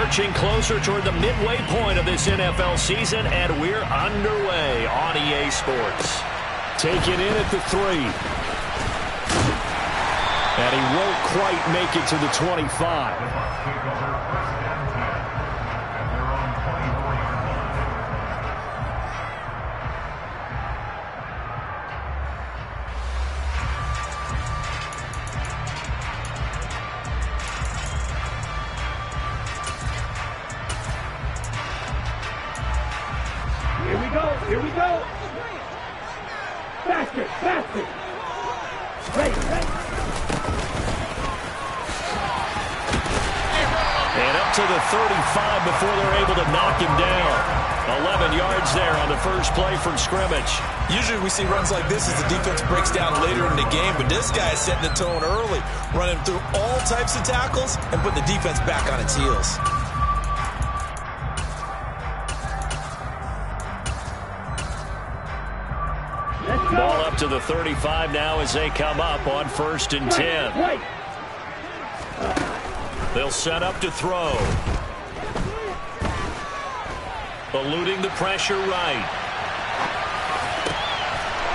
marching closer toward the midway point of this NFL season, and we're underway on EA Sports. Taken in at the 3. And he won't quite make it to the 25. Here we go. Faster. Ready. And up to the 35 before they're able to knock him down. 11 yards there on the first play from scrimmage. Usually we see runs like this as the defense breaks down later in the game, but this guy is setting the tone early, running through all types of tackles and putting the defense back on its heels. Ball up to the 35 now as they come up on 1st and 10. They'll set up to throw. Eluding the pressure right.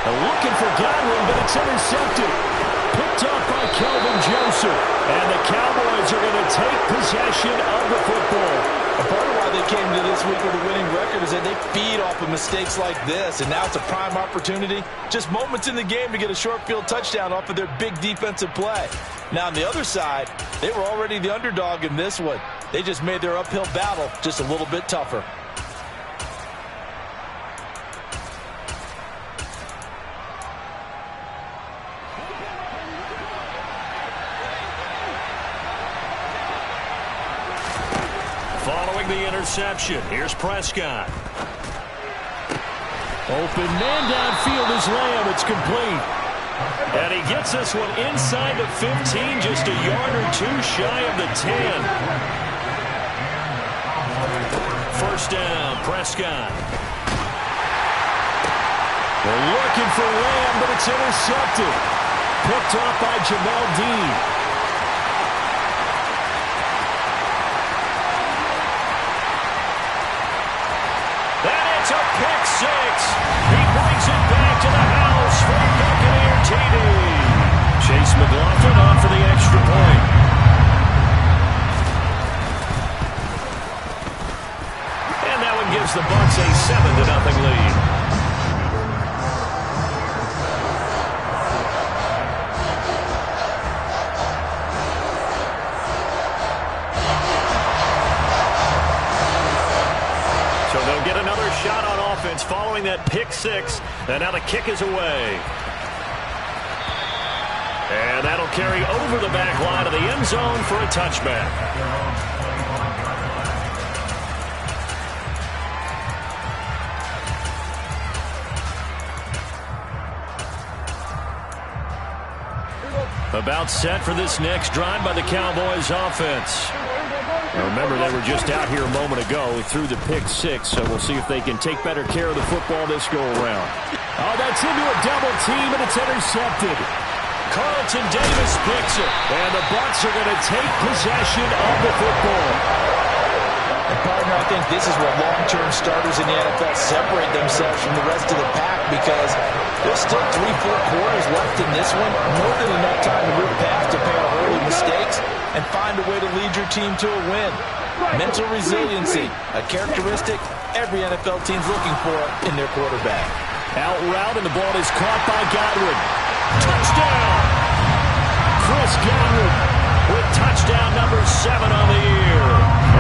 Looking for Godwin, but it's intercepted. Picked up by Kelvin Joseph. And the Cowboys are going to take possession of the football. A part of why they came to this week with a winning record is that they feed off of mistakes like this, and now it's a prime opportunity. Just moments in the game to get a short field touchdown off of their big defensive play. Now on the other side, they were already the underdog in this one. They just made their uphill battle just a little bit tougher. Following the interception, here's Prescott. Open man downfield is Lamb. It's complete. And he gets this one inside the 15, just a yard or two shy of the 10. First down, Prescott. They're looking for Lamb, but it's intercepted. Picked off by Jamel Dean. It's a pick six. He brings it back to the house for Buccaneer TD. Chase McLaughlin on for the extra point. And that one gives the Bucs a 7-0 lead. Shot on offense following that pick six, and now the kick is away. And that'll carry over the back line of the end zone for a touchback. About set for this next drive by the Cowboys offense. Now remember, they were just out here a moment ago through the pick six, so we'll see if they can take better care of the football this go-around. Oh, that's into a double team, and it's intercepted. Carlton Davis picks it, and the Bucs are going to take possession of the football. And partner, I think this is where long-term starters in the NFL separate themselves from the rest of the pack, because there's still 3-4 quarters left in this one. More than enough time to move past a pair of early mistakes and find a way to lead your team to a win. Mental resiliency, a characteristic every NFL team's looking for in their quarterback. Out route, and the ball is caught by Godwin. Touchdown! Chris Godwin with touchdown number 7 on the year.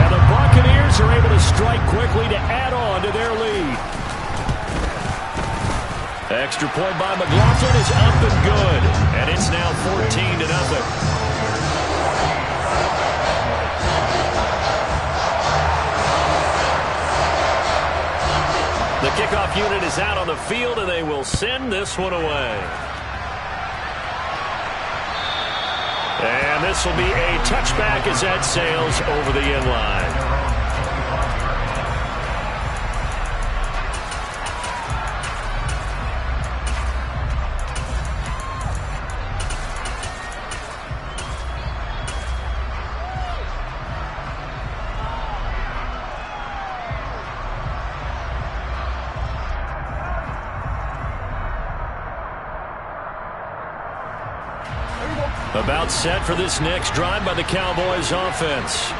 And the Buccaneers are able to strike quickly to add on to their lead. Extra point by McLaughlin is up and good. And it's now 14-0. The kickoff unit is out on the field, and they will send this one away. And this will be a touchback as that sails over the end line. About set for this next drive by the Cowboys offense.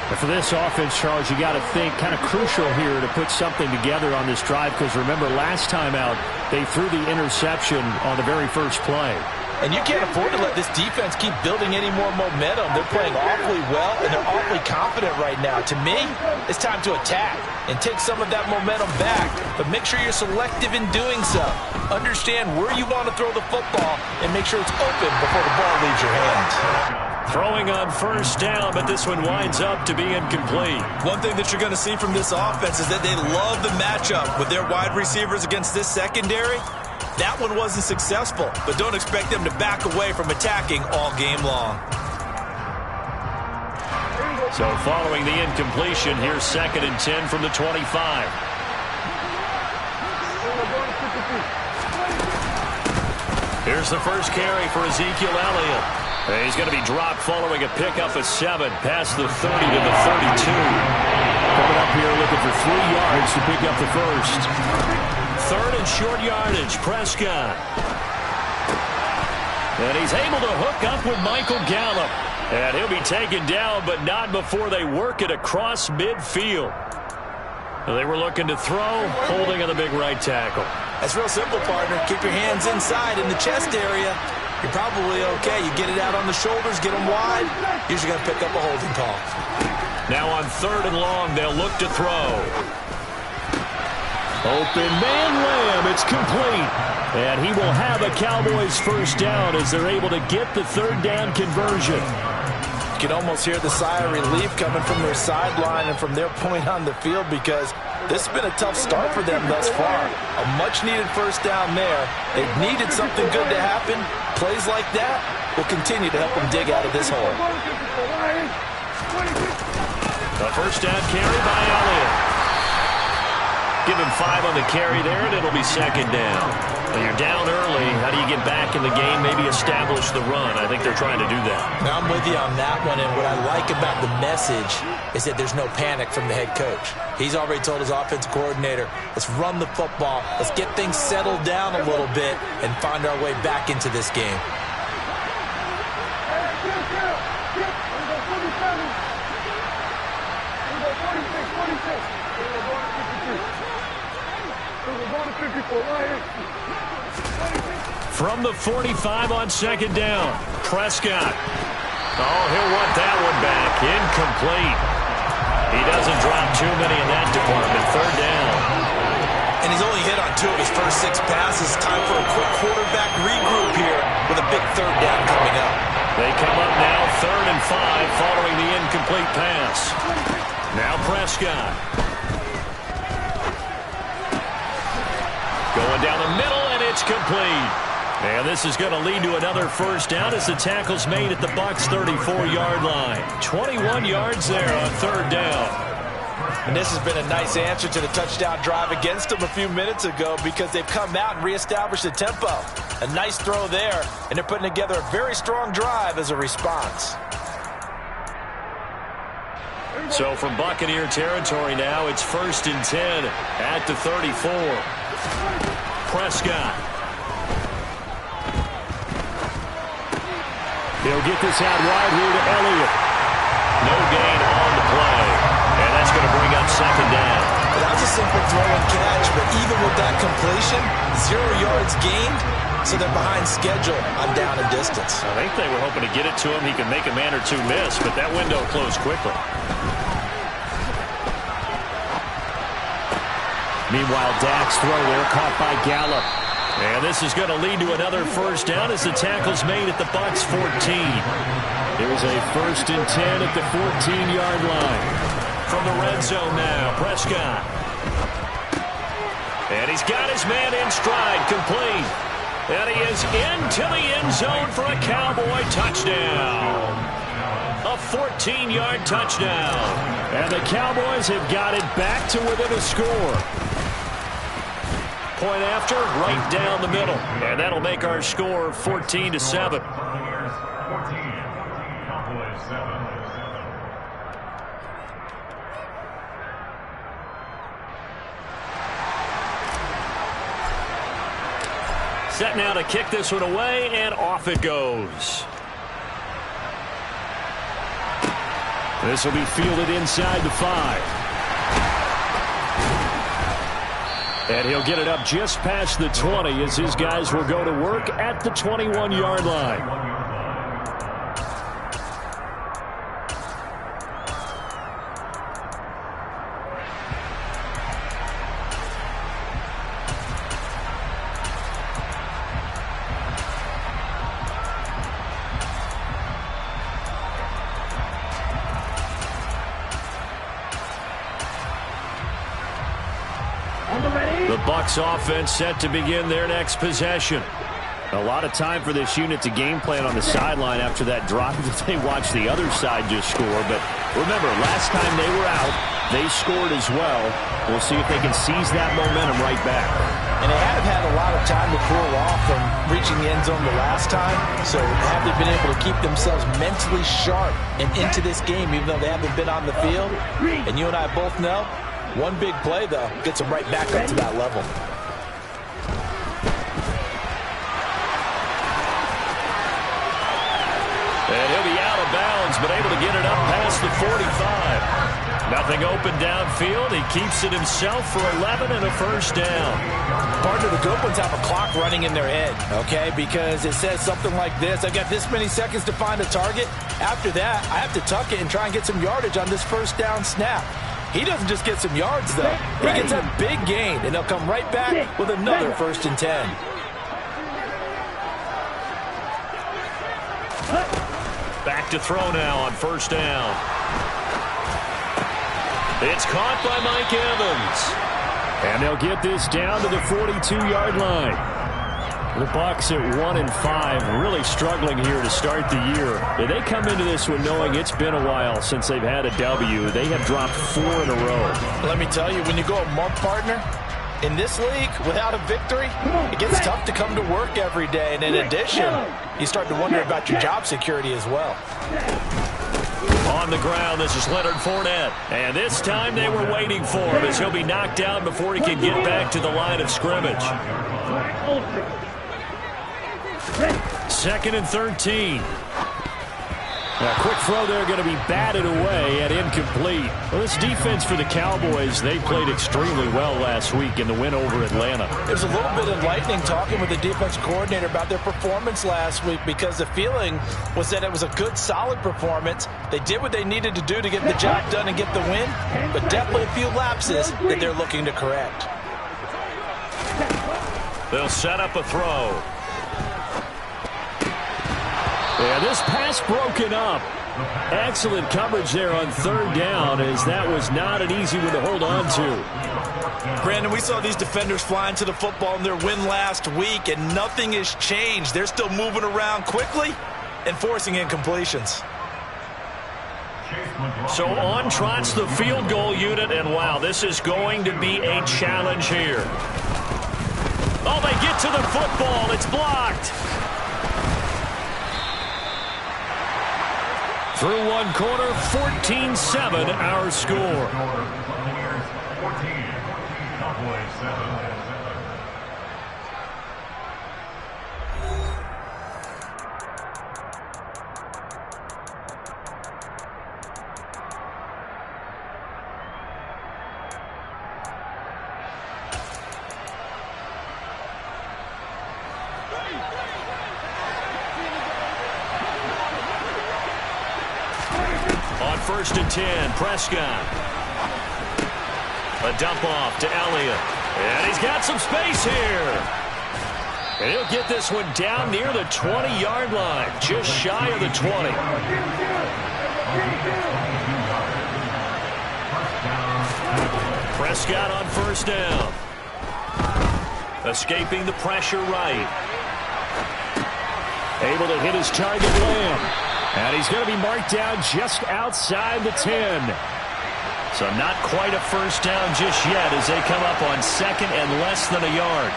And for this offense, Charles, you got to think kind of crucial here to put something together on this drive, because remember last time out they threw the interception on the very first play. And you can't afford to let this defense keep building any more momentum. They're playing awfully well, and they're awfully confident right now. To me, it's time to attack and take some of that momentum back, but make sure you're selective in doing so. Understand where you want to throw the football and make sure it's open before the ball leaves your hands. Throwing on first down, but this one winds up to be incomplete. One thing that you're going to see from this offense is that they love the matchup with their wide receivers against this secondary. That one wasn't successful, but don't expect them to back away from attacking all game long. So following the incompletion, here's 2nd and 10 from the 25. Here's the first carry for Ezekiel Elliott. He's going to be dropped following a pickup of 7 past the 30 to the 32. Coming up here looking for 3 yards to pick up the first. 3rd and short yardage, Prescott. And he's able to hook up with Michael Gallup. And he'll be taken down, but not before they work it across midfield. They were looking to throw, holding on the big right tackle. That's real simple, partner. Keep your hands inside in the chest area. You're probably okay. You get it out on the shoulders, get them wide. Usually going to pick up a holding call. Now on 3rd and long, they'll look to throw. Open man Lamb, it's complete. And he will have a Cowboys first down as they're able to get the 3rd down conversion. You can almost hear the sigh of relief coming from their sideline and from their point on the field, because this has been a tough start for them thus far. A much-needed first down there. They've needed something good to happen. Plays like that will continue to help them dig out of this hole. The first down carry by Elliott. Give him 5 on the carry there, and it'll be 2nd down. Well, you're down early. How do you get back in the game, maybe establish the run? I think they're trying to do that. Now, I'm with you on that one, and what I like about the message is that there's no panic from the head coach. He's already told his offensive coordinator, let's run the football, let's get things settled down a little bit and find our way back into this game. From the 45 on 2nd down, Prescott. Oh, he'll want that one back. Incomplete. He doesn't drop too many in that department. 3rd down. And he's only hit on 2 of his first 6 passes. Time for a quick quarterback regroup here with a big 3rd down coming up. They come up now 3rd and 5 following the incomplete pass. Now Prescott. Going down the middle, and it's complete. And this is going to lead to another first down as the tackle's made at the Bucs 34-yard line. 21 yards there on 3rd down. And this has been a nice answer to the touchdown drive against them a few minutes ago, because they've come out and reestablished the tempo. A nice throw there, and they're putting together a very strong drive as a response. So from Buccaneer territory now, it's 1st and 10 at the 34. Prescott. They'll get this out wide here to Elliott. No gain on the play. And that's going to bring up 2nd down. Well, that was a simple throw and catch, but even with that completion, 0 yards gained, so they're behind schedule on down and distance. I think they were hoping to get it to him. He could make a man or 2 miss, but that window closed quickly. Meanwhile, Dak's throw there caught by Gallup. And this is going to lead to another first down as the tackle's made at the Bucs 14. It was a 1st and 10 at the 14-yard line. From the red zone now, Prescott. And he's got his man in stride, complete. And he is into the end zone for a Cowboy touchdown. A 14-yard touchdown. And the Cowboys have got it back to within a score. Point after, right down the middle. And that'll make our score 14-7. Set now to kick this one away, and off it goes. This will be fielded inside the 5. And he'll get it up just past the 20 as his guys will go to work at the 21-yard line. The Bucs offense set to begin their next possession. A lot of time for this unit to game plan on the sideline after that drive that they watched the other side just score. But remember, last time they were out, they scored as well. We'll see if they can seize that momentum right back. And they have had a lot of time to cool off from reaching the end zone the last time. So have they been able to keep themselves mentally sharp and into this game, even though they haven't been on the field? And you and I both know, one big play, though, gets them right back up to that level. And he'll be out of bounds, but able to get it up past the 45. Nothing open downfield. He keeps it himself for 11 and a first down. Partner, the good ones have a clock running in their head, okay? Because it says something like this: I've got this many seconds to find a target. After that, I have to tuck it and try and get some yardage on this first down snap. He doesn't just get some yards, though. He gets a big gain, and they'll come right back with another 1st and 10. Back to throw now on first down. It's caught by Mike Evans. And they'll get this down to the 42-yard line. The Bucs at 1-5, really struggling here to start the year. They come into this one knowing it's been a while since they've had a W. They have dropped 4 in a row. Let me tell you, when you go a month, partner, in this league, without a victory, it gets tough to come to work every day. And in addition, you start to wonder about your job security as well. On the ground, this is Leonard Fournette. And this time they were waiting for him as he'll be knocked down before he can get back to the line of scrimmage. 2nd and 13. A quick throw there going to be batted away and incomplete. Well, this defense for the Cowboys, they played extremely well last week in the win over Atlanta. There's a little bit enlightening talking with the defense coordinator about their performance last week, because the feeling was that it was a good, solid performance. They did what they needed to do to get the job done and get the win, but definitely a few lapses that they're looking to correct. They'll set up a throw. Yeah, this pass broken up. Excellent coverage there on 3rd down, as that was not an easy one to hold on to. Brandon, we saw these defenders flying to the football in their win last week, and nothing has changed. They're still moving around quickly and forcing incompletions. So on trots the field goal unit, and wow, this is going to be a challenge here. Oh, they get to the football. It's blocked. Through one quarter, 14-7 our score. On 1st and 10, Prescott. A dump off to Elliott. And he's got some space here. And he'll get this one down near the 20-yard line, just shy of the 20. Prescott on 1st down. Escaping the pressure right. Able to hit his target, Lamb. And he's going to be marked down just outside the 10. So not quite a first down just yet as they come up on 2nd and less than a yard.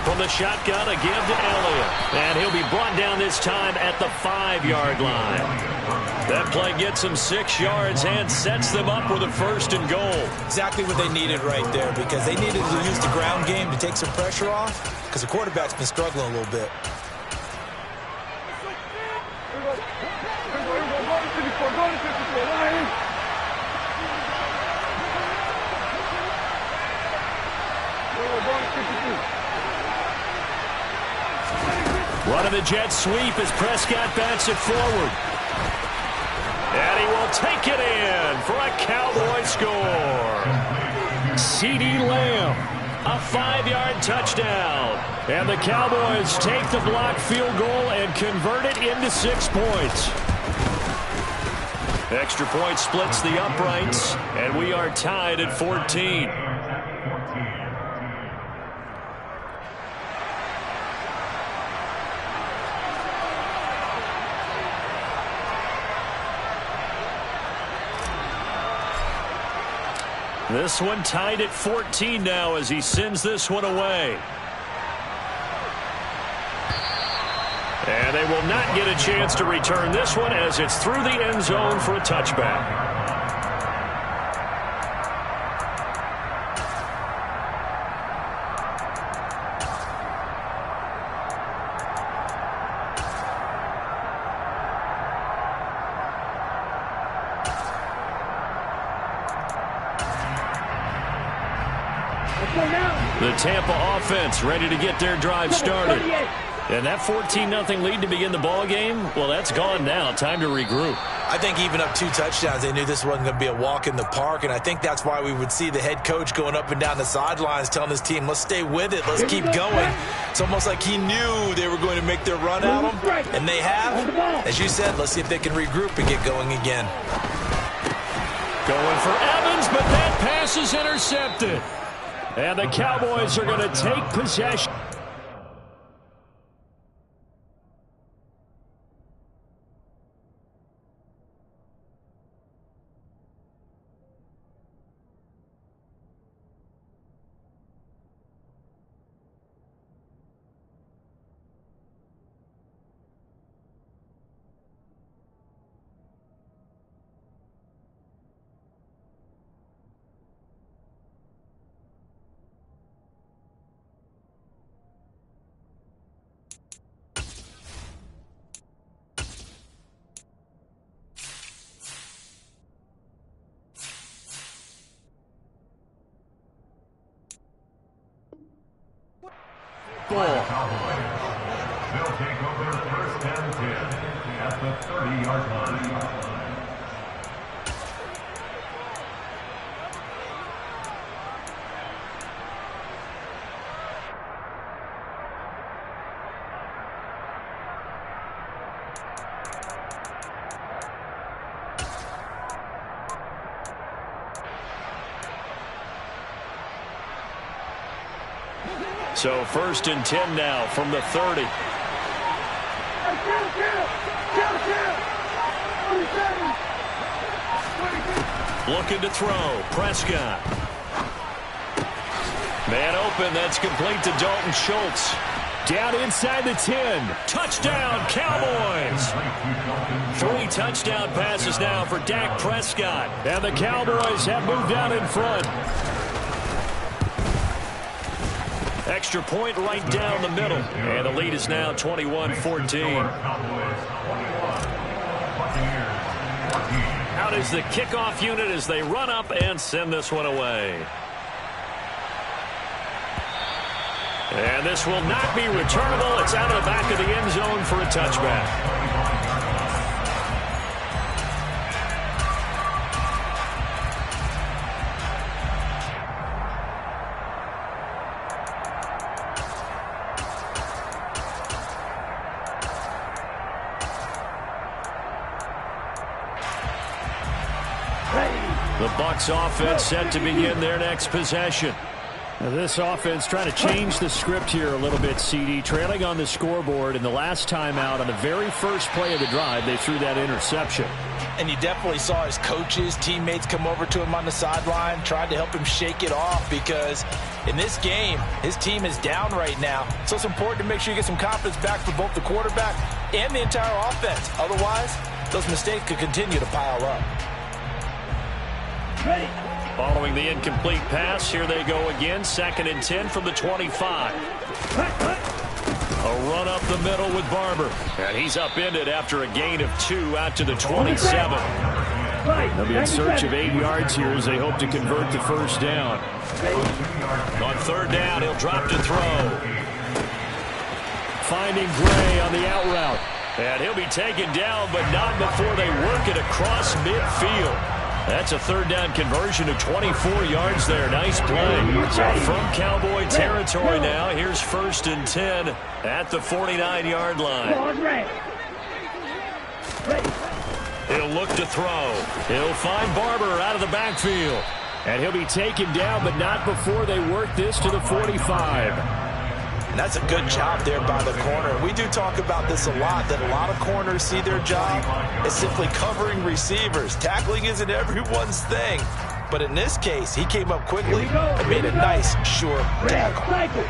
From the shotgun, a give to Elliott. And he'll be brought down this time at the 5-yard line. That play gets them 6 yards and sets them up with a 1st and goal. Exactly what they needed right there, because they needed to use the ground game to take some pressure off, because the quarterback's been struggling a little bit. Running the jet sweep as Prescott bats it forward. And he will take it in for a Cowboy score. CeeDee Lamb, a 5-yard touchdown. And the Cowboys take the blocked field goal and convert it into 6 points. Extra point splits the uprights, and we are tied at 14. This one tied at 14 now as he sends this one away. And they will not get a chance to return this one as it's through the end zone for a touchback. The Tampa offense ready to get their drive started. And that 14-0 lead to begin the ball game, well, that's gone now. Time to regroup. I think even up 2 touchdowns, they knew this wasn't going to be a walk in the park, and I think that's why we would see the head coach going up and down the sidelines telling his team, let's stay with it, let's keep going. It's almost like he knew they were going to make their run at him, and they have. As you said, let's see if they can regroup and get going again. Going for Evans, but that pass is intercepted. And the Cowboys are going to take possession. They'll take over first and 10 at the 30-yard line. So first and 10 now from the 30. Looking to throw. Prescott. Man open. That's complete to Dalton Schultz. Down inside the 10. Touchdown, Cowboys. 3 touchdown passes now for Dak Prescott. And the Cowboys have moved out in front. Extra point right down the middle. And the lead is now 21-14. Out is the kickoff unit as they run up and send this one away. And this will not be returnable. It's out of the back of the end zone for a touchback. The Bucs offense set to begin their next possession. Now this offense trying to change the script here a little bit, CD. Trailing on the scoreboard in the last time out on the very first play of the drive, they threw that interception. And you definitely saw his coaches, teammates come over to him on the sideline, tried to help him shake it off because in this game, his team is down right now. So it's important to make sure you get some confidence back for both the quarterback and the entire offense. Otherwise, those mistakes could continue to pile up. Following the incomplete pass, here they go again. 2nd and 10 from the 25. A run up the middle with Barber. And he's upended after a gain of 2 out to the 27. They'll be in search of 8 yards here as they hope to convert the first down. On 3rd down, he'll drop to throw. finding Gray on the out route. And he'll be taken down, but not before they work it across midfield. That's a third down conversion of 24 yards there. Nice play. So from Cowboy territory now, here's 1st and 10 at the 49-yard line. He'll look to throw. He'll find Barber out of the backfield. And he'll be taken down, but not before they work this to the 45. And that's a good job there by the corner. We do talk about this a lot, that a lot of corners see their job as simply covering receivers. Tackling isn't everyone's thing. But in this case, he came up quickly and made a nice, sure tackle.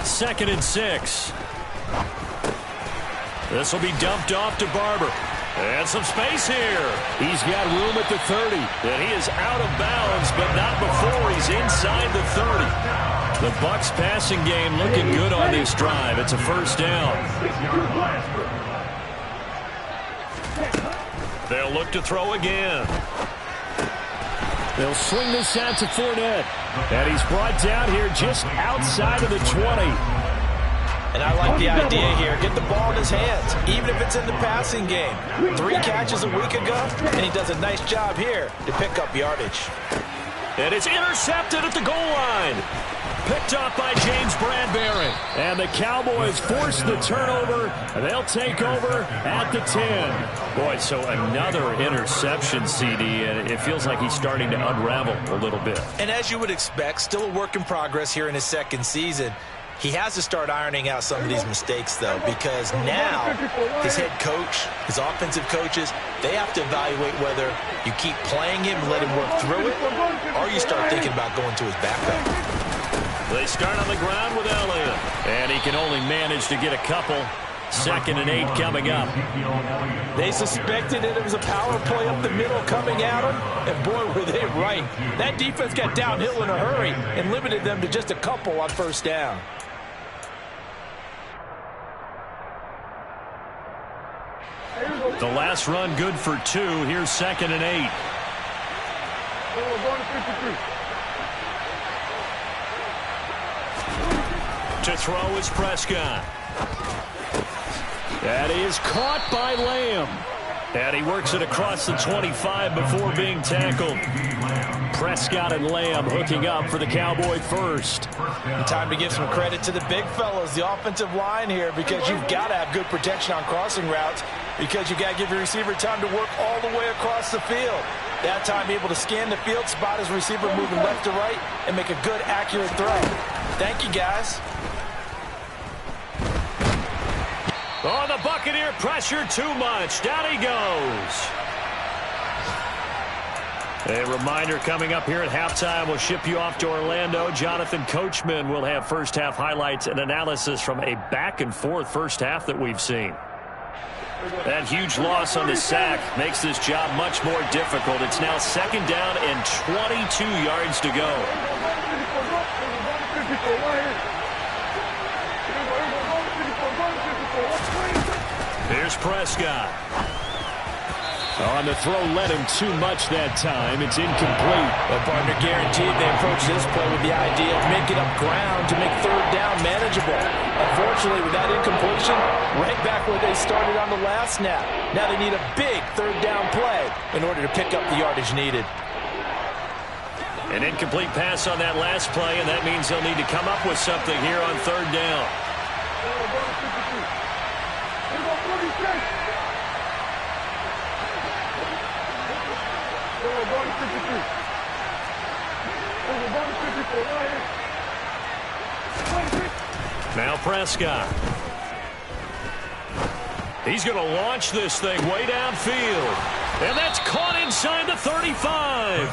2nd and 6. This will be dumped off to Barber. And some space here. He's got room at the 30. And he is out of bounds, but not before he's inside the 30. The Bucs passing game looking good on this drive. It's a 1st down. They'll look to throw again. They'll swing this out to Fournette. And he's brought down here just outside of the 20. And I like the idea here. Get the ball in his hands, even if it's in the passing game. 3 catches a week ago, and he does a nice job here to pick up yardage. And it's intercepted at the goal line. Picked up by James Bradbury. And the Cowboys force the turnover. They'll take over at the 10. Boy, so another interception, CD, and it feels like he's starting to unravel a little bit. And as you would expect, still a work in progress here in his 2nd season. He has to start ironing out some of these mistakes, though, because now his head coach, his offensive coaches, they have to evaluate whether you keep playing him and let him work through it, or you start thinking about going to his backup. They start on the ground with Elliott, and he can only manage to get a couple. 2nd and 8 coming up. They suspected that it was a power play up the middle coming at them, and boy, were they right. That defense got downhill in a hurry and limited them to just a couple on 1st down. The last run good for 2. Here's 2nd and 8. To throw is Prescott. That is caught by Lamb. And he works it across the 25 before being tackled. Prescott and Lamb hooking up for the Cowboy first. And time to give some credit to the big fellas, the offensive line here, because you've got to have good protection on crossing routes, because you've got to give your receiver time to work all the way across the field. That time able to scan the field, spot his receiver moving left to right, and make a good, accurate throw. Thank you, guys. Oh, the Buccaneer pressure too much. Down he goes. A reminder coming up here at halftime. We'll ship you off to Orlando. Jonathan Coachman will have first-half highlights and analysis from a back-and-forth first half that we've seen. That huge loss on the sack makes this job much more difficult. It's now 2nd down and 22 yards to go. Here's Prescott. On the throw, led him too much that time. It's incomplete. Well, partner, guaranteed they approach this play with the idea of making up ground to make 3rd down manageable. Unfortunately, with that incompletion, right back where they started on the last snap. Now they need a big 3rd down play in order to pick up the yardage needed. An incomplete pass on that last play, and that means they'll need to come up with something here on 3rd down. Now Prescott. He's going to launch this thing way downfield. And that's caught inside the 35.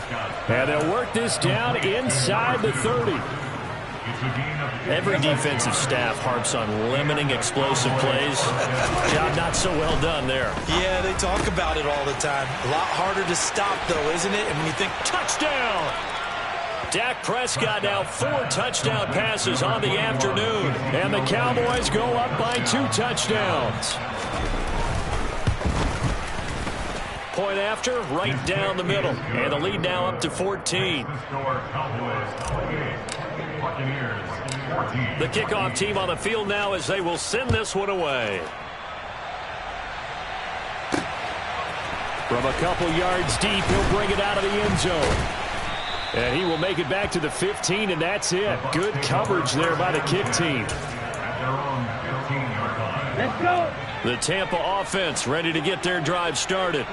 And they'll work this down inside the 30. Every defensive staff harps on limiting explosive plays. Job not so well done there. Yeah, they talk about it all the time. A lot harder to stop, though, isn't it? And when you think touchdown, Dak Prescott now 4 touchdown passes on the afternoon. And the Cowboys go up by 2 touchdowns. Point after, right down the middle. And the lead now up to 14. Buccaneers, 14. The kickoff team on the field now as they will send this one away. From a couple yards deep, he'll bring it out of the end zone. And he will make it back to the 15, and that's it. Good coverage there by the kick team. At their own 15-yard line. Let's go. The Tampa offense ready to get their drive started.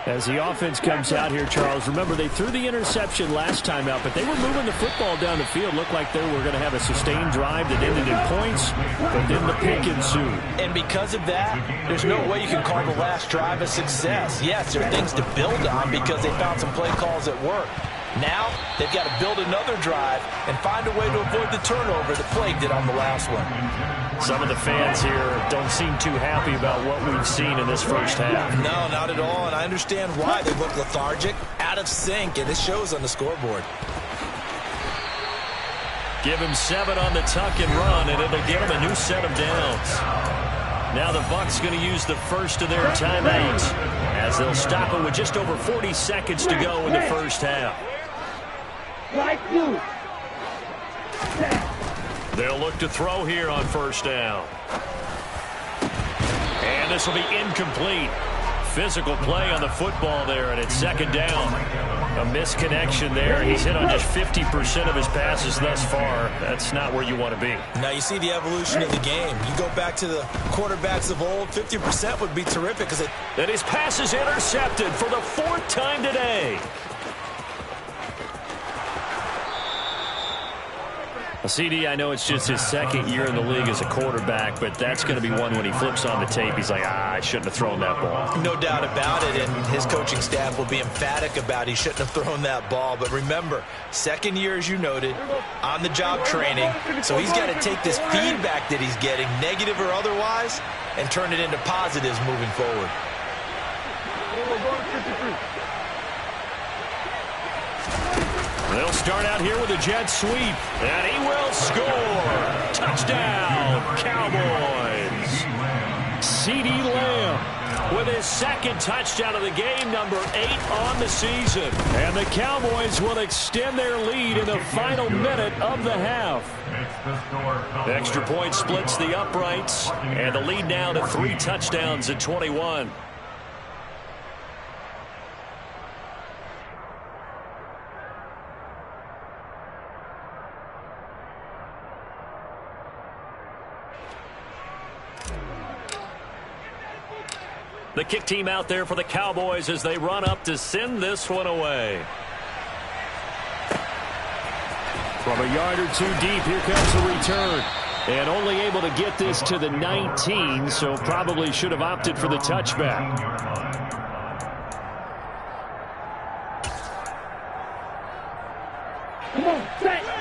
As the offense comes out here, Charles, remember they threw the interception last time out, but they were moving the football down the field. Looked like they were going to have a sustained drive that ended in points, but then the pick ensued. And because of that, there's no way you can call the last drive a success. Yes, there are things to build on because they found some play calls that work. Now, they've got to build another drive and find a way to avoid the turnover that plagued it on the last one. Some of the fans here don't seem too happy about what we've seen in this first half. No, not at all, and I understand why. They look lethargic, out of sync, and it shows on the scoreboard. Give him 7 on the tuck and run, and it'll get him a new set of downs. Now the Bucs going to use the first of their timeouts as they'll stop it with just over 40 seconds to go in the first half. They'll look to throw here on first down. And this will be incomplete. Physical play on the football there, and it's second down. A misconnection there. He's hit on just 50% of his passes thus far. That's not where you want to be. Now you see the evolution of the game. You go back to the quarterbacks of old, 50% would be terrific because And his pass is intercepted for the 4th time today. CD, I know it's just his second year in the league as a quarterback, but that's going to be one when he flips on the tape. He's like, I shouldn't have thrown that ball. No doubt about it, and his coaching staff will be emphatic about he shouldn't have thrown that ball. But remember, second year, as you noted, on-the-job training, so he's got to take this feedback that he's getting, negative or otherwise, and turn it into positives moving forward. They'll start out here with a jet sweep, and he will score. Touchdown, Cowboys. CeeDee Lamb with his second touchdown of the game, number 8 on the season. And the Cowboys will extend their lead in the final minute of the half. The extra point splits the uprights, and the lead now to 3 touchdowns at 21. The kick team out there for the Cowboys as they run up to send this one away. From a yard or 2 deep, here comes the return. And only able to get this to the 19, so probably should have opted for the touchback.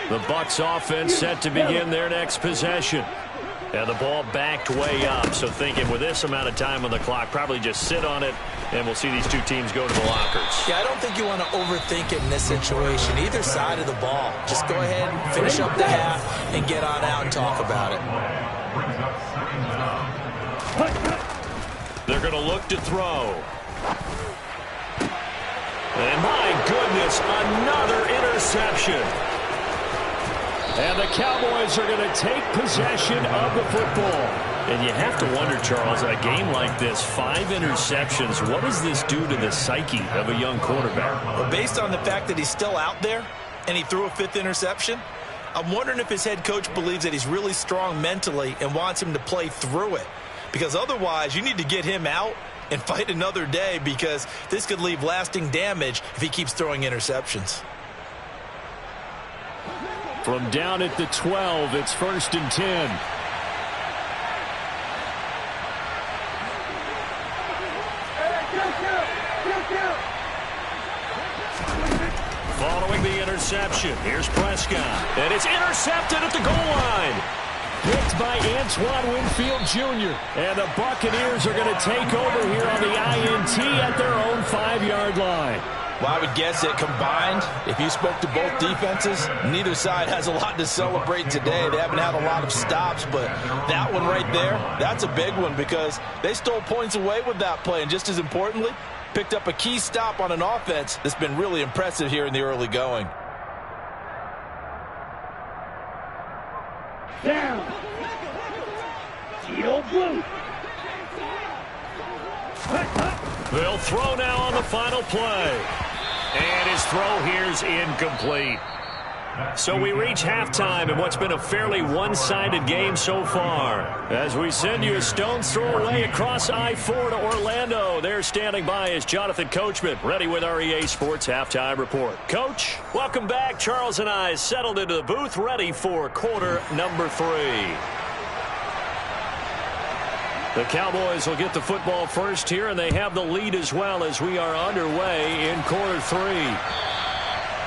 The Bucs offense set to begin their next possession. And the ball backed way up, so thinking with this amount of time on the clock, probably just sit on it, and we'll see these two teams go to the lockers. Yeah, I don't think you want to overthink it in this situation. Either side of the ball. Just go ahead and finish up the half and get on out and talk about it. They're going to look to throw. And my goodness, another interception. And the Cowboys are going to take possession of the football. And you have to wonder, Charles, in a game like this, 5 interceptions, what does this do to the psyche of a young quarterback? Well, based on the fact that he's still out there and he threw a 5th interception, I'm wondering if his head coach believes that he's really strong mentally and wants him to play through it. Because otherwise, you need to get him out and fight another day, because this could leave lasting damage if he keeps throwing interceptions. From down at the 12, it's 1st and 10. Following the interception, here's Prescott. And it's intercepted at the goal line. Picked by Antoine Winfield Jr. And the Buccaneers are going to take over here on the INT at their own 5-yard line. Well, I would guess that combined, if you spoke to both defenses, neither side has a lot to celebrate today. They haven't had a lot of stops, but that one right there, that's a big one, because they stole points away with that play. And just as importantly, picked up a key stop on an offense that's been really impressive here in the early going. They'll throw now on the final play. And his throw here's incomplete. So we reach halftime in what's been a fairly one-sided game so far. As we send you a stone's throw away across I-4 to Orlando. There standing by is Jonathan Coachman, ready with our EA Sports Halftime Report. Coach, welcome back. Charles and I settled into the booth, ready for quarter number 3. The Cowboys will get the football first here, and they have the lead as well as we are underway in quarter 3.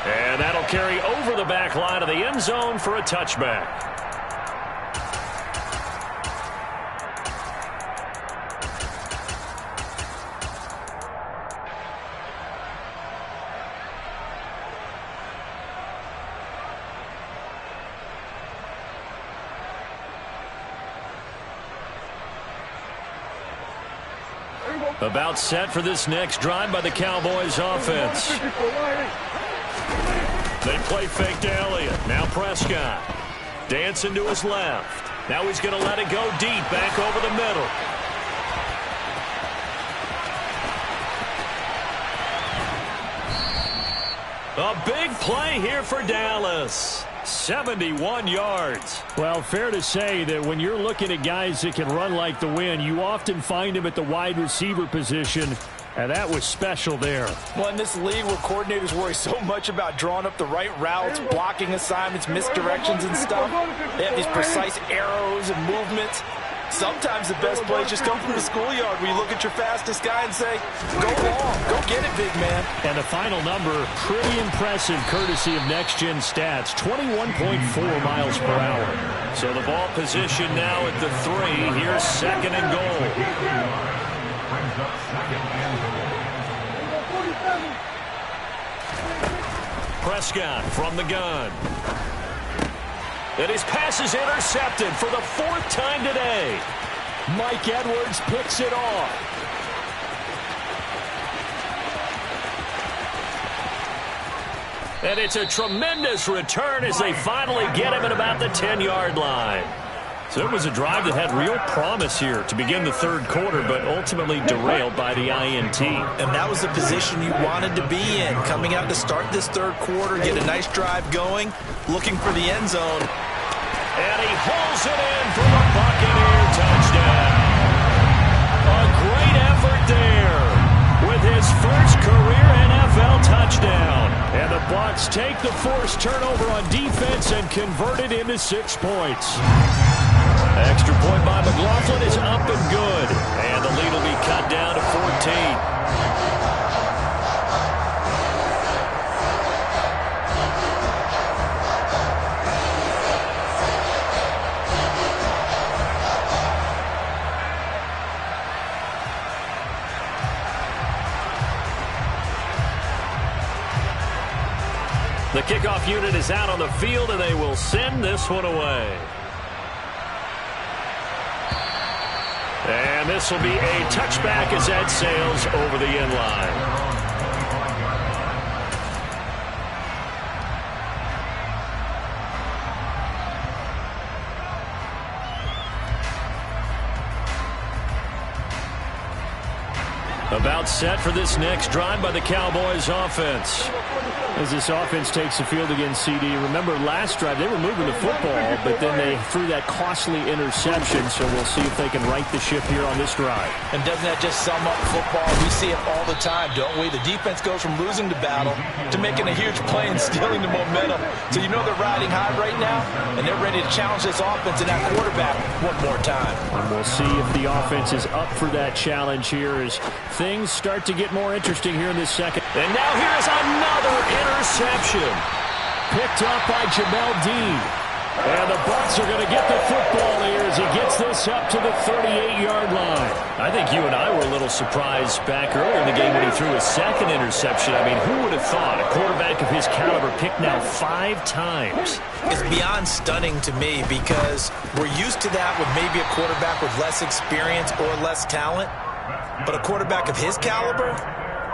And that'll carry over the back line of the end zone for a touchback. About set for this next drive by the Cowboys offense. They play fake to Elliott. Now Prescott. Dancing to his left. Now he's going to let it go deep back over the middle. A big play here for Dallas. 71 yards. Well, fair to say that when you're looking at guys that can run like the wind, you often find them at the wide receiver position, and that was special there. Well, in this league where coordinators worry so much about drawing up the right routes, blocking assignments, misdirections and stuff, they have these precise arrows and movements. Sometimes the best plays just come from the schoolyard where you look at your fastest guy and say, go long, go get it, big man. And the final number, pretty impressive courtesy of Next Gen Stats, 21.4 miles per hour. So the ball position now at the 3. Here's second and goal. Prescott from the gun. And his pass is intercepted for the 4th time today. Mike Edwards picks it off. And it's a tremendous return as they finally get him at about the 10-yard line. So it was a drive that had real promise here to begin the third quarter, but ultimately derailed by the INT. And that was the position you wanted to be in, coming out to start this third quarter, get a nice drive going, looking for the end zone. And he hauls it in for the Buccaneer touchdown. A great effort there with his first career NFL touchdown. And the Bucs take the forced turnover on defense and convert it into 6 points. Extra point by McLaughlin is up and good. And the lead will be cut down to 14. The kickoff unit is out on the field, and they will send this one away. And this will be a touchback as that sails over the end line. About set for this next drive by the Cowboys offense. As this offense takes the field against CD, remember last drive they were moving the football, but then they threw that costly interception, so we'll see if they can right the ship here on this drive. And doesn't that just sum up football? We see it all the time, don't we? The defense goes from losing the battle to making a huge play and stealing the momentum. So you know they're riding high right now, and they're ready to challenge this offense and that quarterback one more time. And we'll see if the offense is up for that challenge here as things start to get more interesting here in this second. And now here's another interception. Picked up by Jamel Dean. And the Bucs are going to get the football here as he gets this up to the 38-yard line. I think you and I were a little surprised back earlier in the game when he threw his second interception. I mean, who would have thought a quarterback of his caliber picked now 5 times? It's beyond stunning to me because we're used to that with maybe a quarterback with less experience or less talent. But a quarterback of his caliber,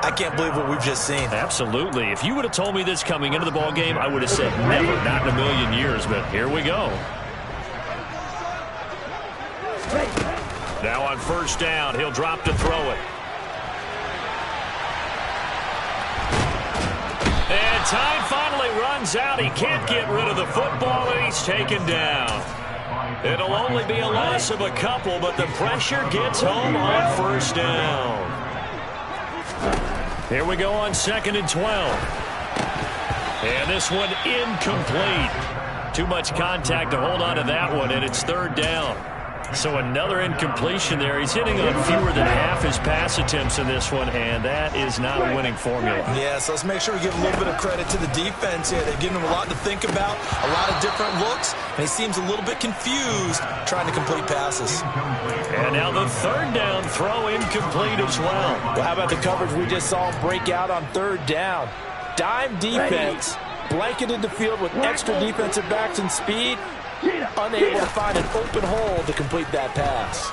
I can't believe what we've just seen. Absolutely. If you would have told me this coming into the ball game, I would have said never, not in a million years. But here we go. Now on first down, he'll drop to throw it. And time finally runs out. He can't get rid of the football, and he's taken down. It'll only be a loss of a couple, but the pressure gets home on first down. Here we go on 2nd and 12. And this one incomplete. Too much contact to hold on to that one, and it's 3rd down. So another incompletion there. He's hitting on fewer than half his pass attempts in this one, and that is not a winning formula. Yeah, so let's make sure we give a little bit of credit to the defense here. They've given him a lot to think about, a lot of different looks, and he seems a little bit confused trying to complete passes. And now the 3rd down throw incomplete as well. Well, how about the coverage we just saw him break out on 3rd down? Dime defense, blanketed the field with extra defensive backs and speed, unable to find an open hole to complete that pass.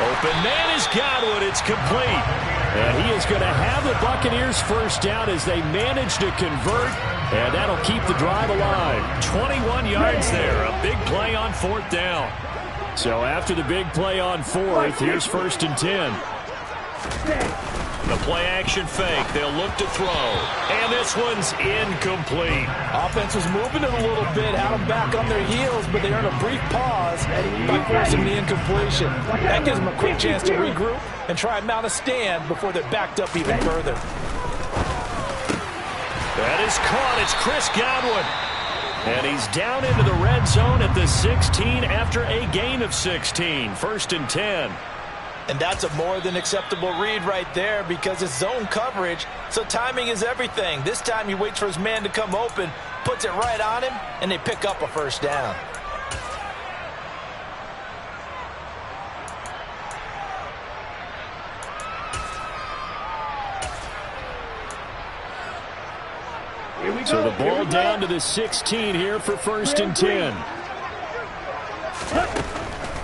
Open man is Godwin. It's complete. And he is going to have the Buccaneers first down as they manage to convert, and that'll keep the drive alive. 21 yards there. A big play on 4th down. So after the big play on 4th, here's 1st and 10. The play-action fake. They'll look to throw. And this one's incomplete. Offense was moving it a little bit, had them back on their heels, but they earned a brief pause by forcing the incompletion. That gives them a quick chance to regroup and try and mount a stand before they're backed up even further. That is caught. It's Chris Godwin. And he's down into the red zone at the 16 after a gain of 16. 1st and 10. And that's a more than acceptable read right there because it's zone coverage, so timing is everything. This time he waits for his man to come open, puts it right on him, and they pick up a first down. So the ball down to the 16 here for 1st and 10.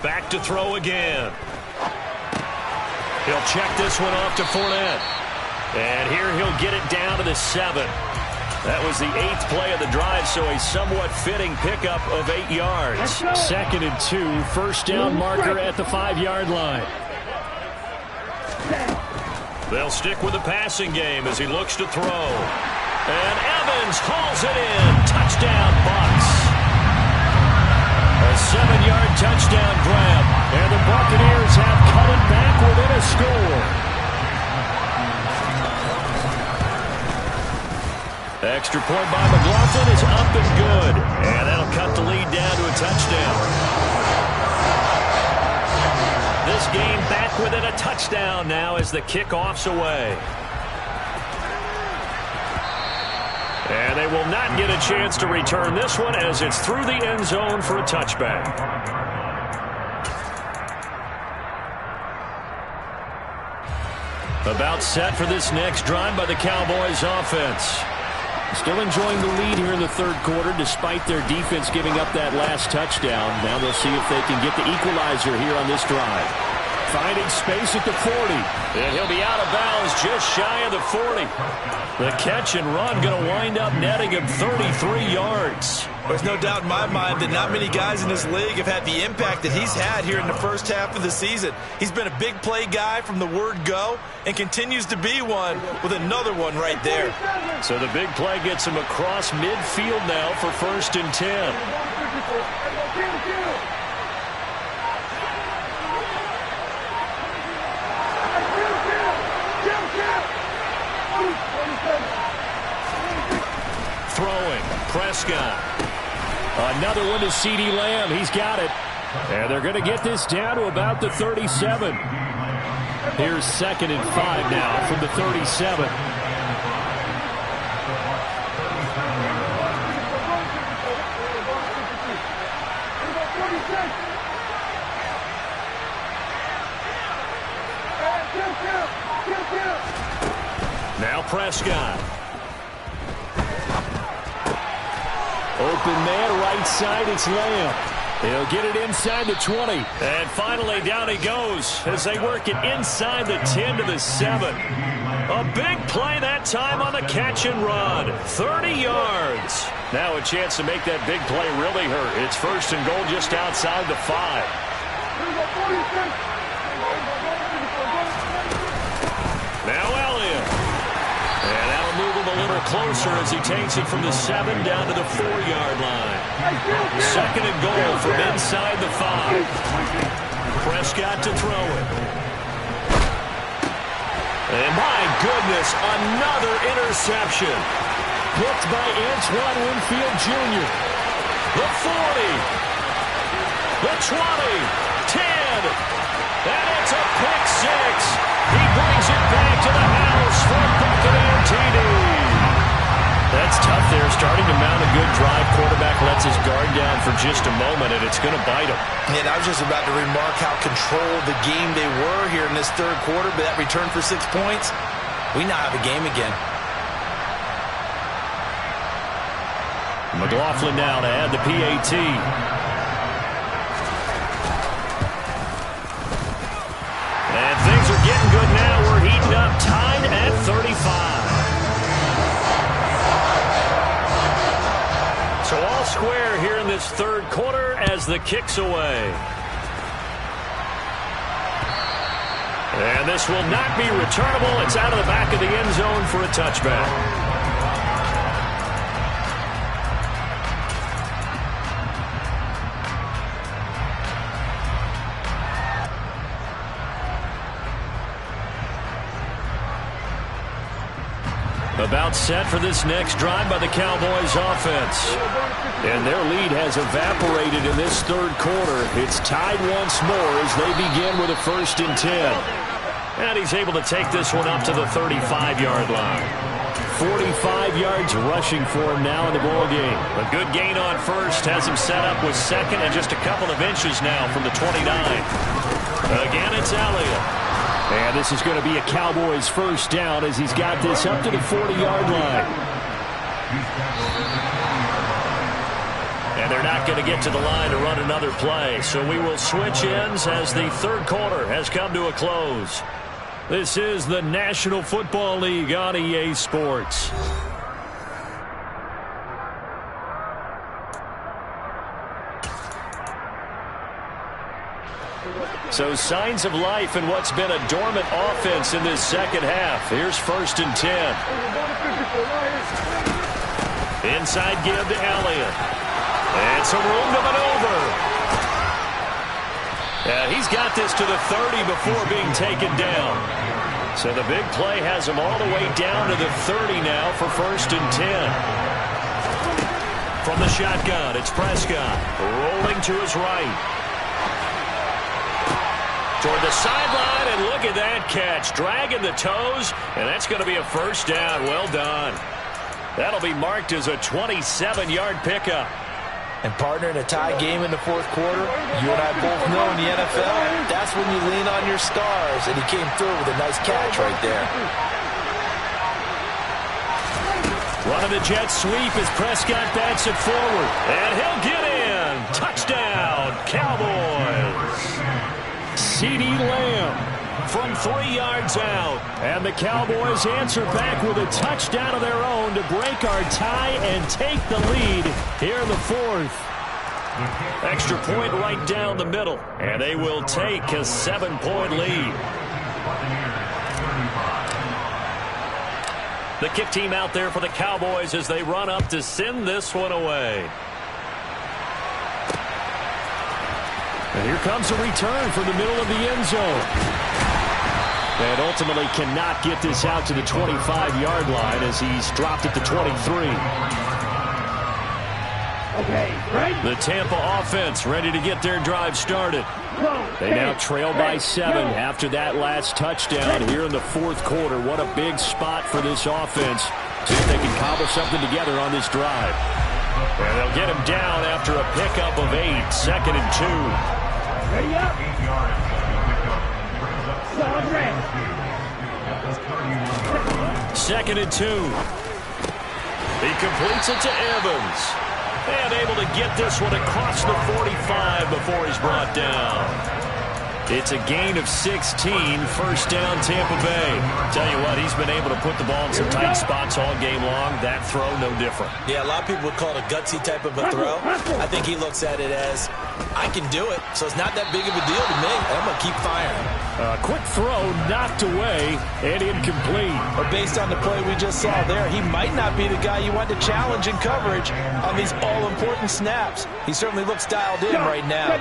Back to throw again. He'll check this one off to Fournette. And here he'll get it down to the 7. That was the 8th play of the drive, so a somewhat fitting pickup of 8 yards. 2nd and 2, 1st down marker at the 5-yard line. They'll stick with the passing game as he looks to throw. And Evans hauls it in. Touchdown, Bucs. A 7-yard touchdown grab. And the Buccaneers have cut it back within a score. Extra point by McLaughlin is up and good. And that'll cut the lead down to a touchdown. This game back within a touchdown now as the kickoff's away. And they will not get a chance to return this one as it's through the end zone for a touchback. About set for this next drive by the Cowboys offense. Still enjoying the lead here in the 3rd quarter despite their defense giving up that last touchdown. Now they'll see if they can get the equalizer here on this drive. Finding space at the 40. And he'll be out of bounds just shy of the 40. The catch and run going to wind up netting him 33 yards. There's no doubt in my mind that not many guys in this league have had the impact that he's had here in the first half of the season. He's been a big play guy from the word go and continues to be one with another one right there. So the big play gets him across midfield now for 1st and 10. Throwing, Prescott. Another one to CeeDee Lamb. He's got it. And they're going to get this down to about the 37. Here's 2nd and 5 now from the 37. Now Prescott. Open man, right side, it's Lamb. He'll get it inside the 20. And finally, down he goes as they work it inside the 10 to the 7. A big play that time on the catch and run. 30 yards. Now a chance to make that big play really hurt. It's first and goal just outside the 5. Now Elliott. And that'll move him a little closer as he takes it from the 7 down to the 4-yard line. Second and goal from inside the 5. Prescott to throw it. And my goodness, another interception. Picked by Antoine Winfield Jr. The 40. The 20. 10. And it's a pick 6. He brings it back to the house for a Buccaneer TD. That's tough there. Starting to mount a good drive. Quarterback lets his guard down for just a moment, and it's going to bite him. And I was just about to remark how controlled the game they were here in this third quarter, but that return for 6 points, we now have a game again. McLaughlin now to add the PAT. And things are getting good now. We're heating up, tied at 35. So all square here in this third quarter as the kick's away. And this will not be returnable. It's out of the back of the end zone for a touchback. About set for this next drive by the Cowboys offense. And their lead has evaporated in this third quarter. It's tied once more as they begin with a 1st and 10. And he's able to take this one up to the 35-yard line. 45 yards rushing for him now in the ball game. A good gain on first has him set up with second and just a couple of inches now from the 29. Again, it's Elliott. And this is going to be a Cowboys first down as he's got this up to the 40-yard line. And they're not going to get to the line to run another play. So we will switch ends as the third quarter has come to a close. This is the National Football League on EA Sports. So signs of life in what's been a dormant offense in this second half. Here's 1st and 10. Inside give to Elliott. And some room to maneuver. He's got this to the 30 before being taken down. So the big play has him all the way down to the 30 now for 1st and 10. From the shotgun, it's Prescott rolling to his right. Toward the sideline, and look at that catch. Dragging the toes, and that's going to be a first down. Well done. That'll be marked as a 27-yard pickup. And, partner, in a tie game in the fourth quarter, you and I both know in the NFL, that's when you lean on your stars, and he came through with a nice catch right there. Running the jet sweep as Prescott bats it forward. And he'll get in. Touchdown, Cowboys. CeeDee Lamb from 3 yards out. And the Cowboys answer back with a touchdown of their own to break our tie and take the lead here in the fourth. Extra point right down the middle. And they will take a 7-point lead. The kick team out there for the Cowboys as they run up to send this one away. And here comes a return from the middle of the end zone. And ultimately cannot get this out to the 25-yard line as he's dropped at the 23. The Tampa offense ready to get their drive started. They now trail by 7 after that last touchdown here in the fourth quarter. What a big spot for this offense. See if they can cobble something together on this drive. And they'll get him down after a pickup of 8. 2nd and 2. Second and 2. He completes it to Evans. And able to get this one across the 45 before he's brought down. It's a gain of 16, first down Tampa Bay. Tell you what, he's been able to put the ball in some tight spots all game long. That throw, no different. Yeah, a lot of people would call it a gutsy type of a throw. I think he looks at it as, I can do it, so it's not that big of a deal to me, and I'm going to keep firing. A quick throw knocked away and incomplete. But based on the play we just saw there, he might not be the guy you want to challenge in coverage on these all-important snaps. He certainly looks dialed in right now.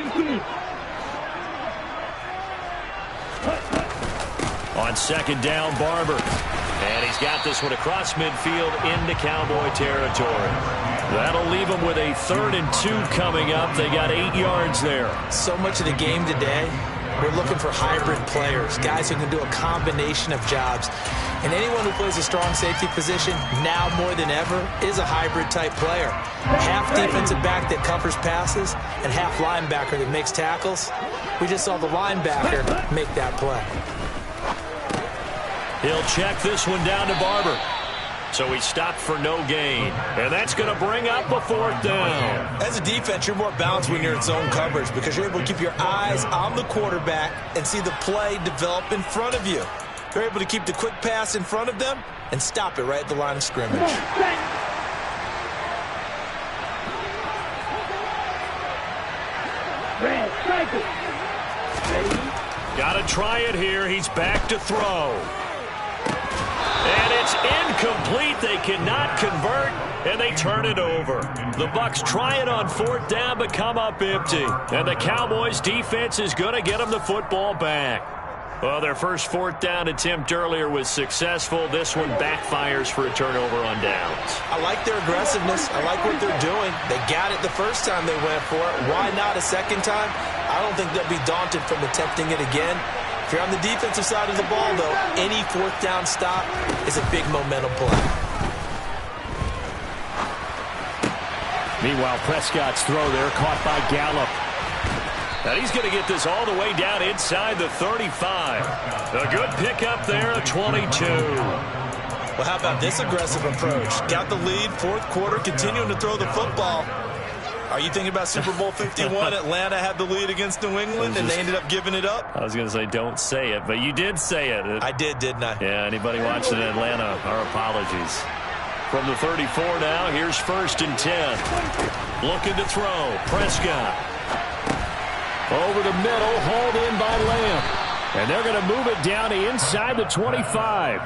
On second down, Barber. And he's got this one across midfield into Cowboy territory. That'll leave them with a 3rd and 2 coming up. They got 8 yards there. So much of the game today, we're looking for hybrid players, guys who can do a combination of jobs. And anyone who plays a strong safety position, now more than ever, is a hybrid-type player. Half defensive back that covers passes and half linebacker that makes tackles. We just saw the linebacker make that play. He'll check this one down to Barber. So he stopped for no gain. And that's going to bring up a 4th down. As a defense, you're more balanced when you're in zone coverage because you're able to keep your eyes on the quarterback and see the play develop in front of you. You're able to keep the quick pass in front of them and stop it right at the line of scrimmage. Got to try it here. He's back to throw. And it's incomplete. They cannot convert, and they turn it over. The Bucs try it on 4th down, but come up empty. And the Cowboys' defense is going to get them the football back. Well, their first 4th down attempt earlier was successful. This one backfires for a turnover on downs. I like their aggressiveness. I like what they're doing. They got it the first time they went for it. Why not a second time? I don't think they'll be daunted from attempting it again. If you're on the defensive side of the ball, though, any 4th down stop is a big momentum play. Meanwhile, Prescott's throw there caught by Gallup. And he's going to get this all the way down inside the 35. A good pickup there at 22. Well, how about this aggressive approach? Got the lead, 4th quarter, continuing to throw the football. Are you thinking about Super Bowl 51? Atlanta had the lead against New England, and they ended up giving it up? I was going to say don't say it, but you did say it. I did, didn't I? Yeah, anybody watching in Atlanta, our apologies. From the 34 now, here's 1st and 10. Looking to throw. Prescott. Over the middle, hauled in by Lamb. And they're going to move it down to inside the 25.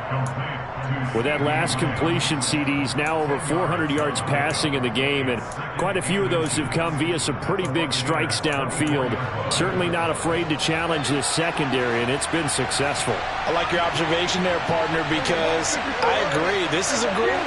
With that last completion, CD's now over 400 yards passing in the game, and quite a few of those have come via some pretty big strikes downfield. Certainly not afraid to challenge this secondary, and it's been successful. I like your observation there, partner, because I agree. This is a group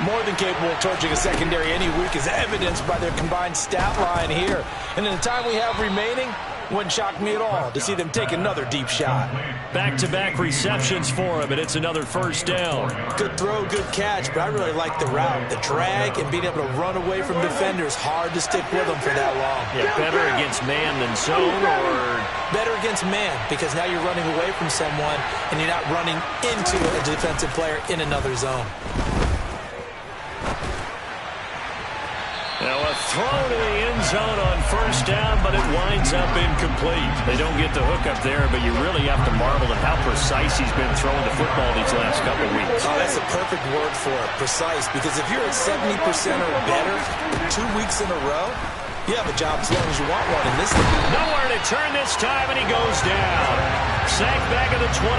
more than capable of torching a secondary any week, as evidenced by their combined stat line here. And in the time we have remaining, wouldn't shock me at all to see them take another deep shot. Back-to-back receptions for him, and it's another 1st down. Good throw, good catch, but I really like the route. The drag and being able to run away from defenders, hard to stick with them for that long. Yeah, better against man than zone, or better against man, because now you're running away from someone and you're not running into a defensive player in another zone. Now a throw to the end zone on 1st down, but it winds up incomplete. They don't get the hook up there, but you really have to marvel at how precise he's been throwing the football these last couple weeks. Oh, that's a perfect word for it, precise, because if you're at 70% or better 2 weeks in a row, you have a job as long as you want one in this league. Nowhere to turn this time, and he goes down. Sacked back at the 29.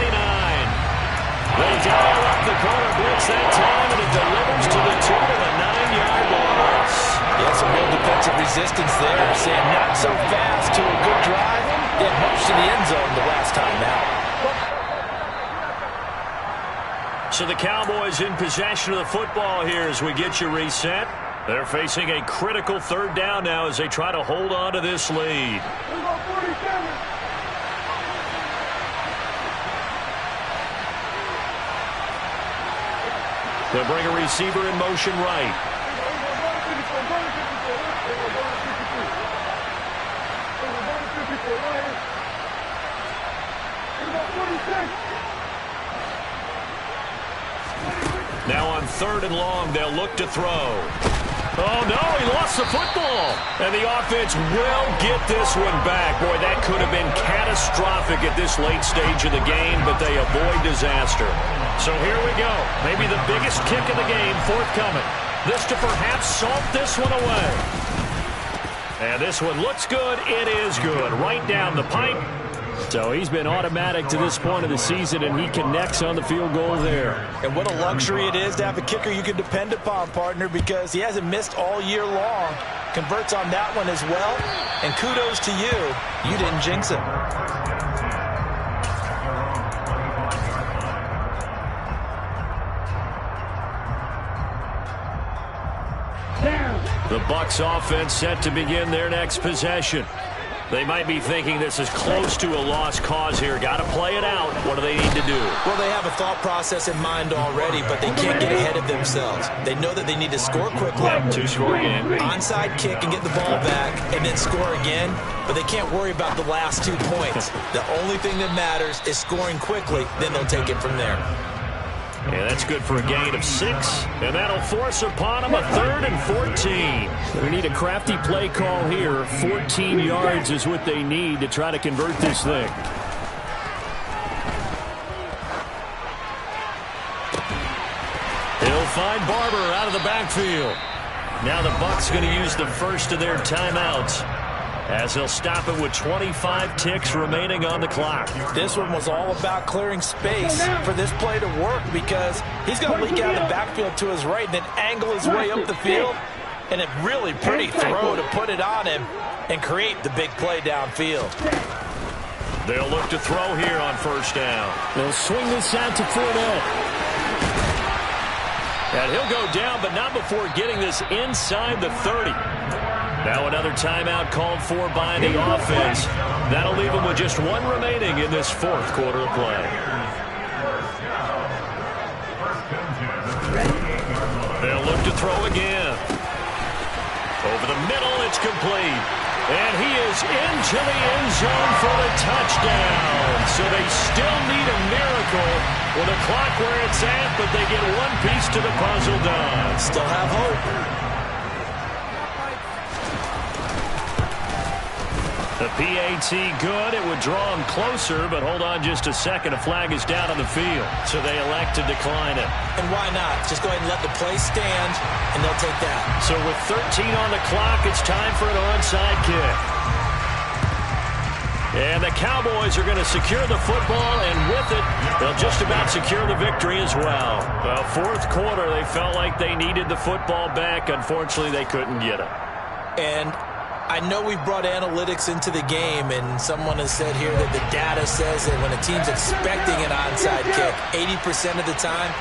They dial up the corner blitz that time, and it delivers to the 2 of a 9-yard loss. Yeah, some real defensive resistance there. Saying not so fast to a good drive. Get marched to the end zone the last time out. So the Cowboys in possession of the football here as we get you reset. They're facing a critical 3rd down now as they try to hold on to this lead. They'll bring a receiver in motion right. Now on 3rd and long, they'll look to throw. Oh, no, he lost the football. And the offense will get this one back. Boy, that could have been catastrophic at this late stage of the game, but they avoid disaster. So here we go. Maybe the biggest kick of the game forthcoming. This to perhaps salt this one away. And this one looks good. It is good. Right down the pipe. So he's been automatic to this point of the season, and he connects on the field goal there. And what a luxury it is to have a kicker you can depend upon, partner, because he hasn't missed all year long. Converts on that one as well. And kudos to you. You didn't jinx him. The Bucs offense set to begin their next possession. They might be thinking this is close to a lost cause here. Got to play it out. What do they need to do? Well, they have a thought process in mind already, but they can't get ahead of themselves. They know that they need to score quickly. Yep, two-score game. Onside kick and get the ball back and then score again, but they can't worry about the last 2 points. The only thing that matters is scoring quickly, then they'll take it from there. Yeah, that's good for a gain of 6, and that'll force upon them a 3rd and 14. We need a crafty play call here. 14 yards is what they need to try to convert this thing. He'll find Barber out of the backfield. Now the Bucs going to use the first of their timeouts, as he'll stop it with 25 ticks remaining on the clock. This one was all about clearing space for this play to work, because he's going to leak out of the backfield to his right and then angle his way up the field. And a really pretty throw to put it on him and create the big play downfield. They'll look to throw here on first down. They'll swing this out to Fournette. And he'll go down, but not before getting this inside the 30. Now another timeout called for by the offense. That'll leave them with just 1 remaining in this 4th quarter of play. They'll look to throw again. Over the middle, it's complete. And he is into the end zone for the touchdown. So they still need a miracle with the clock where it's at, but they get one piece to the puzzle done. Still have hope. The PAT good. It would draw him closer, but hold on just a second. A flag is down on the field, so they elect to decline it. And why not? Just go ahead and let the play stand, and they'll take that. So with 13 on the clock, it's time for an onside kick. And the Cowboys are going to secure the football, and with it, they'll just about secure the victory as well. Well, 4th quarter, they felt like they needed the football back. Unfortunately, they couldn't get it. And I know we've brought analytics into the game, and someone has said here that the data says that when a team's expecting an onside kick, 80% of the time,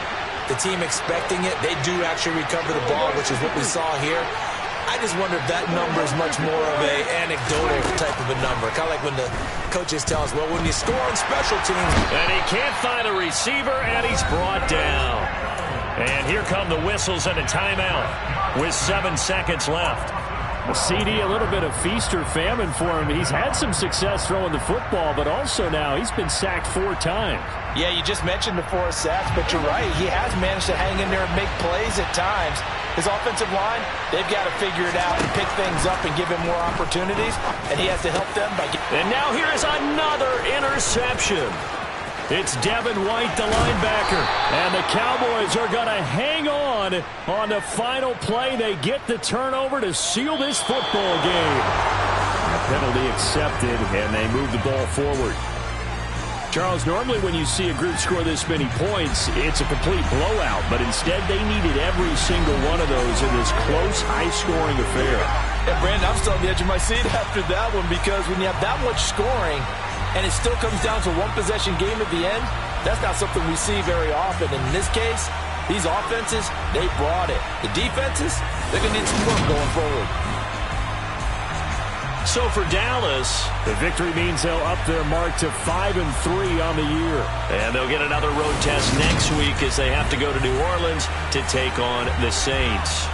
the team expecting it, they do actually recover the ball, which is what we saw here. I just wonder if that number is much more of an anecdotal type of a number. Kind of like when the coaches tell us, well, when you score on special teams. And he can't find a receiver, and he's brought down. And here come the whistles and a timeout with 7 seconds left. CD, a little bit of feast or famine for him. He's had some success throwing the football, but also now he's been sacked 4 times. Yeah, you just mentioned the 4 sacks, but you're right. He has managed to hang in there and make plays at times. His offensive line, they've got to figure it out and pick things up and give him more opportunities, and he has to help them by getting... And now here is another interception. It's Devin White, the linebacker, and the Cowboys are going to hang on the final play. They get the turnover to seal this football game. Penalty accepted, and they move the ball forward. Charles, normally when you see a group score this many points, it's a complete blowout, but instead they needed every single one of those in this close, high-scoring affair. And Brandon, I'm still on the edge of my seat after that one, because when you have that much scoring, and it still comes down to a one-possession game at the end, that's not something we see very often. And in this case, these offenses, they brought it. The defenses, they're going to need some work going forward. So for Dallas, the victory means they'll up their mark to 5-3 on the year. And they'll get another road test next week as they have to go to New Orleans to take on the Saints.